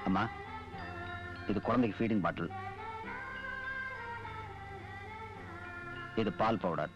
அம்மா, இது குழந்தைக்கு ஃபீடிங் பாட்டில், இது பால் பவுடர்,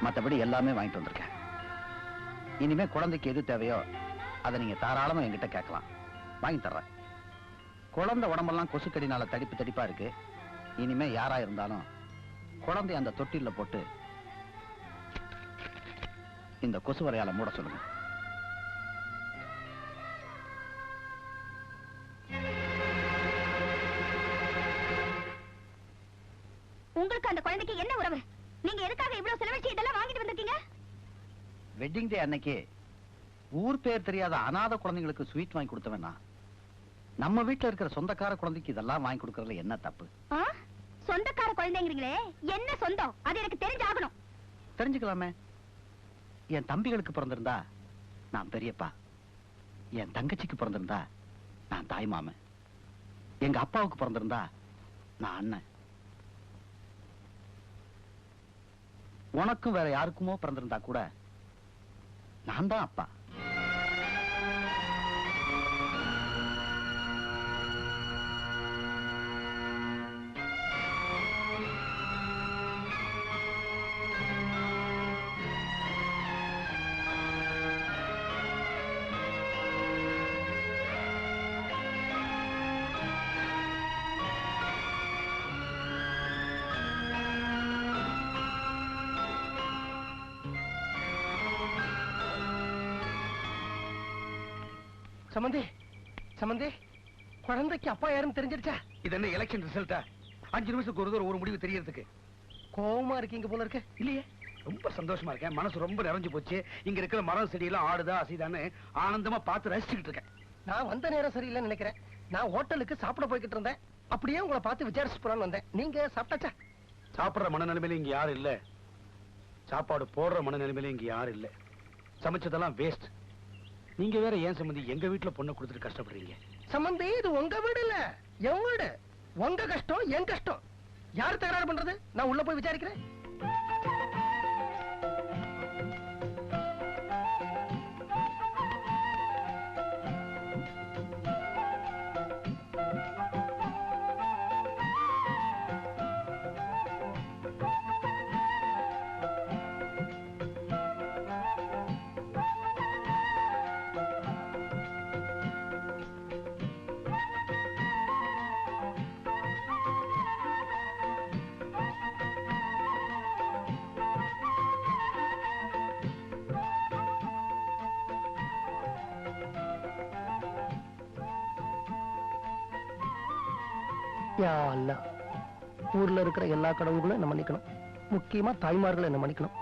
மற்றபடி எல்லாமே வாங்கிட்டு வந்திருக்கேன். இனிமே குழந்தைக்கு எது தேவையோ அதை நீங்க தாராளமா என்கிட்ட கேட்கலாம், வாங்கி தர்றேன். குழந்தை உடம்பெல்லாம் கொசுக்கடினால தடிப்பு தடிப்பா இருக்கு. இனிமே யாரா இருந்தாலும் குழந்தை அந்த தொட்டில போட்டு இந்த கொசு வரையால மூட சொல்லுங்க. உங்களுக்கு அந்த குழந்தைக்கு என்ன உறவு? நீங்க எதுக்காக இவ்வளவு செலவழிச்சு இதெல்லாம் வாங்கிட்டு வந்திருக்கீங்க? வெட்டிங் டே அன்னைக்கு ஊர் பேர் தெரியாத அநாத குழந்தைங்களுக்கு ஸ்வீட் வாங்கி கொடுத்தவனா, நம்ம வீட்டுல இருக்கிற சொந்தக்கார குழந்தைக்கு இதெல்லாம் வாங்கி கொடுக்கறதுல என்ன தப்பு? சொந்தக்கார குழந்தைங்கிறீங்களே, என்ன சொந்தம்? அது எனக்கு தெரிஞ்சாகணும். தெரிஞ்சுக்கலாமே. என் தம்பிகளுக்கு பிறந்திருந்தா நான் பெரியப்பா, என் தங்கச்சிக்கு பிறந்திருந்தா நான் தாய் மாமன், எங்க அப்பாவுக்கு பிறந்திருந்தா நான் அண்ணன், உனக்கும் வேற யாருக்குமோ பிறந்திருந்தா கூட நான் தான் அப்பா. சம்பந்தி, சம்பந்தி, குழந்தைக்கு அப்பா யாரும் தெரிஞ்சிருச்சா? இது என்ன எலெக்ஷன் ரிசல்ட்டா? 5 நிமிஷத்துக்கு ஒரு தடவை ஒரு முடிவு தெரியறதுக்கு கோவமா இருக்கீங்க போல இருக்கு. இல்லையே, ரொம்ப சந்தோஷமா இருக்கேன். மனசு ரொம்ப நிறைஞ்சு போச்சு. இங்க இருக்கிற மரம் செடியெல்லாம் ஆடுதா அசைதான்னு ஆனந்தமா பார்த்து ரசிச்சுக்கிட்டு இருக்கேன். நான் வந்த நேரம் சரியில்லைன்னு நினைக்கிறேன். நான் ஹோட்டலுக்கு சாப்பிட போய்கிட்டு இருந்தேன். அப்படியே உங்களை பார்த்து விசாரிச்சு போறான்னு வந்தேன். நீங்க சாப்பிட்டாச்சா? சாப்பிடுற மனநிலைமையில இங்க யாரும் இல்ல, சாப்பாடு போடுற மனநிலைமையில இங்க யாரும் இல்ல. சமைச்சதெல்லாம் வேஸ்ட். நீங்க வேற ஏன் சம்பந்தி எங்க வீட்டுல பொண்ணை கொடுத்துட்டு கஷ்டப்படுறீங்க? சம்பந்தி, இது உங்க வீடு இல்ல, என் வீடு. உங்க கஷ்டம் என் கஷ்டம். யார் தகராறு பண்றது? நான் உள்ள போய் விசாரிக்கிறேன். யா அல்லாஹ், ஊர்ல இருக்கிற எல்லா கடவுள்களும் என்ன மன்னிக்கணும், முக்கியமா தாய்மார்களை என்ன மன்னிக்கணும்.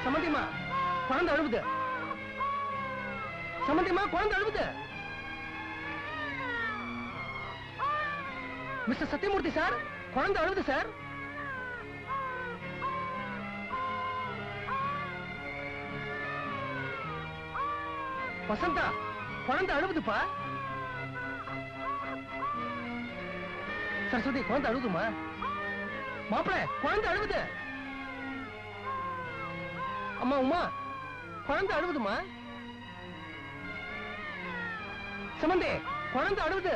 சம்மந்திமா, குழந்தை அழுவுது. சம்மந்திமா, குழந்தை அழுவுது. மிஸ்டர் சத்தியமூர்த்தி சார், குழந்தை அழுவுது சார். வசந்தா, குழந்தை அழுவுதுப்பா. சரஸ்வதி, குழந்தை அழுவுதுமா. மாப்பிள, குழந்தை அழுவுது. அம்மா உமா, குழந்தை அழுவுதுமா. சம்பந்தி, குழந்தை அழுவுது.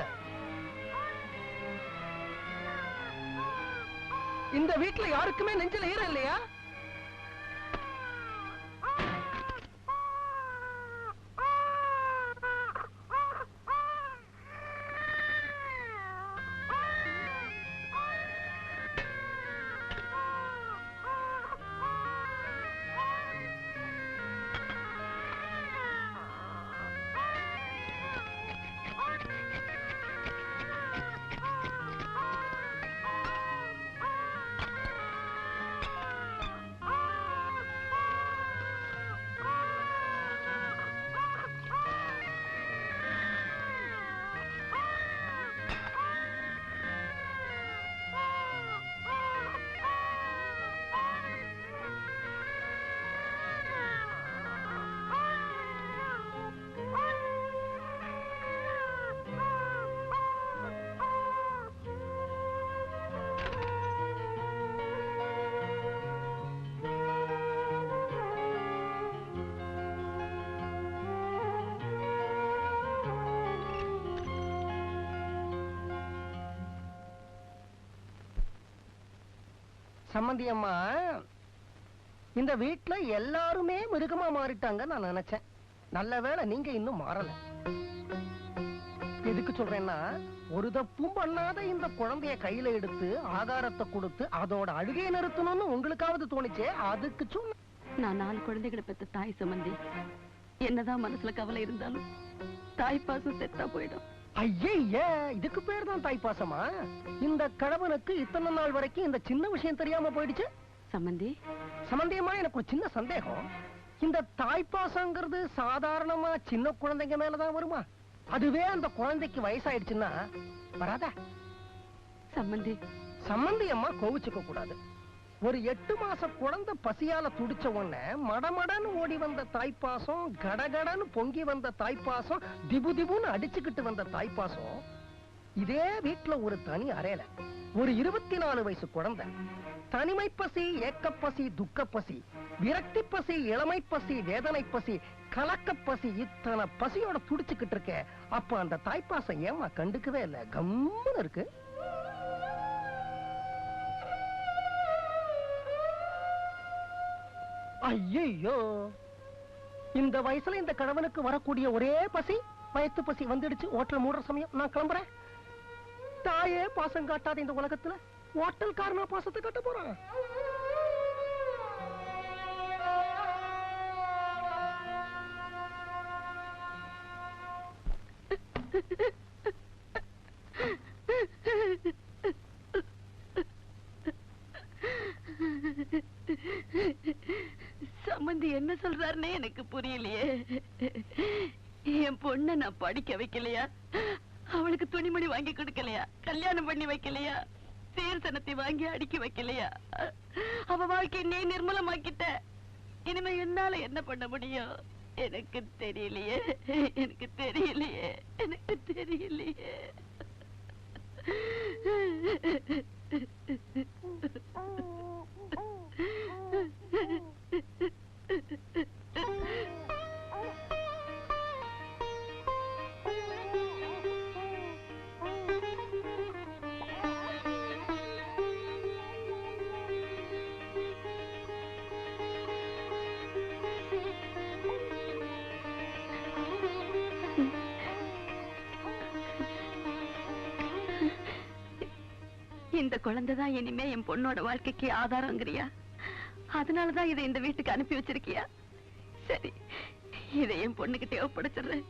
இந்த வீட்டுல யாருக்குமே நெஞ்சில ஈரம் இல்லையா? சம்மந்தி அம்மா, இந்த வீட்டுல எல்லாருமே மிருகமா மாறிட்டாங்க நான் நினைச்சேன். நல்ல வேளை நீங்க இன்னும் மாறல. எதுக்கு சொல்றேன்னா, ஒரு தப்பும் பண்ணாத இந்த குழந்தைய கையில எடுத்து ஆகாரத்தை கொடுத்து அதோட அழுகையை நிறுத்தணும்னு உங்களுக்காவது தோணுச்சே, அதுக்கு சொன்ன. நான் 4 குழந்தைகளை பெற்ற தாய் சம்பந்தி. என்னதான் மனசுல கவலை இருந்தாலும் தாய் பாசம் செத்தா போயிடும். ஐய, இதுக்கு பேர் தான் தாய்ப்பாசமா? இந்த கணவனுக்கு இத்தனை நாள் வரைக்கும் இந்த சின்ன விஷயம் தெரியாம போயிடுச்சு. சம்பந்தி, சம்பந்தியமா, எனக்கு ஒரு சின்ன சந்தேகம். இந்த தாய்ப்பாசங்கிறது சாதாரணமா சின்ன குழந்தைங்க மேலதான் வருமா? அதுவே அந்த குழந்தைக்கு வயசாயிடுச்சுன்னா வராதா? சம்பந்தி, சம்பந்தியம்மா கோவிச்சுக்க கூடாது. ஒரு 8 மாச குழந்தை பசியால துடிச்ச உடனே மடமடன்னு ஓடி வந்த தாய்ப்பாசம், கடகடன்னு பொங்கி வந்த தாய்ப்பாசம், திபு திபுன்னு அடிச்சுக்கிட்டு வந்த தாய்ப்பாசம், இதே வீட்டுல ஒரு தனி அறையில ஒரு 24 வயசு குழந்தை தனிமை பசி, ஏக்கப்பசி, துக்கப்பசி, விரக்தி பசி, இளமை பசி, வேதனை பசி, கலக்க பசி, இத்தனை பசியோட துடிச்சுக்கிட்டு இருக்க. அப்ப அந்த தாய்ப்பாசம் ஏமா கண்டுக்கவே இல்ல, கம்முன்னு இருக்கு? ஐயோ, இந்த வயசுல இந்த கணவனுக்கு வரக்கூடிய ஒரே பசி வயத்து பசி வந்துடுச்சு. ஹோட்டல் மூடுற சமயம் நான் கிளம்புறேன். தாயே பாசம் காட்டாத இந்த உலகத்துல ஹோட்டல் காரனா பாசத்தை கட்ட போறான். சம்பந்தி என்ன சொல்றாருன்னே எனக்கு புரியலையே. என் பொண்ணை நான் படிக்க வைக்கலையா? அவளுக்கு துணிமணி வாங்கி கொடுக்கலையா? கல்யாணம் பண்ணி வைக்கலையா? சீர்தனத்தை வாங்கி அடுக்கி வைக்கலையா? அவ வாழ்க்கை நீ நிர்மூலமாக்கிட்ட. இனிமே என்னால என்ன பண்ண முடியும்? எனக்கு தெரியலையே, எனக்கு தெரியலையே, எனக்கு தெரியலையே. இந்த குழந்தைதான் இனிமே என் பொண்ணோட வாழ்க்கைக்கு ஆதாரங்கிறியா? அதனாலதான் இதை இந்த வீட்டுக்கு அனுப்பி வச்சிருக்கியா? சரி, இதை என் பொண்ணுகிட்டே ஒப்படைச்சிடுறேன்.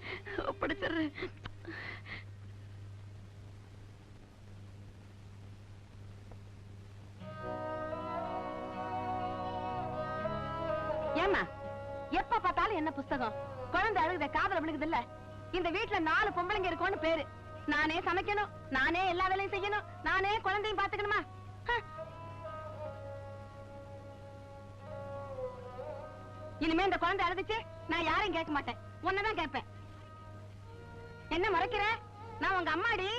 ஏமா, எப்ப பார்த்தாலும் என்ன புஸ்தகம்? குழந்தை அழுகுத காதல விழுகுது இல்ல? இந்த வீட்டுல 4 பொம்பளைங்க இருக்கும்னு பேரு. நானே சமைக்கணும், நானே எல்லா வேலையும் செய்யணும், நானே குழந்தையும் பாத்துக்கணுமா? இனிமே இந்த குழந்தை அழுதுச்சு நான் யாரையும் கேட்க மாட்டேன், உன்னதான் கேட்பேன். என்ன மறைக்கிற? நான் உங்க அம்மாடி.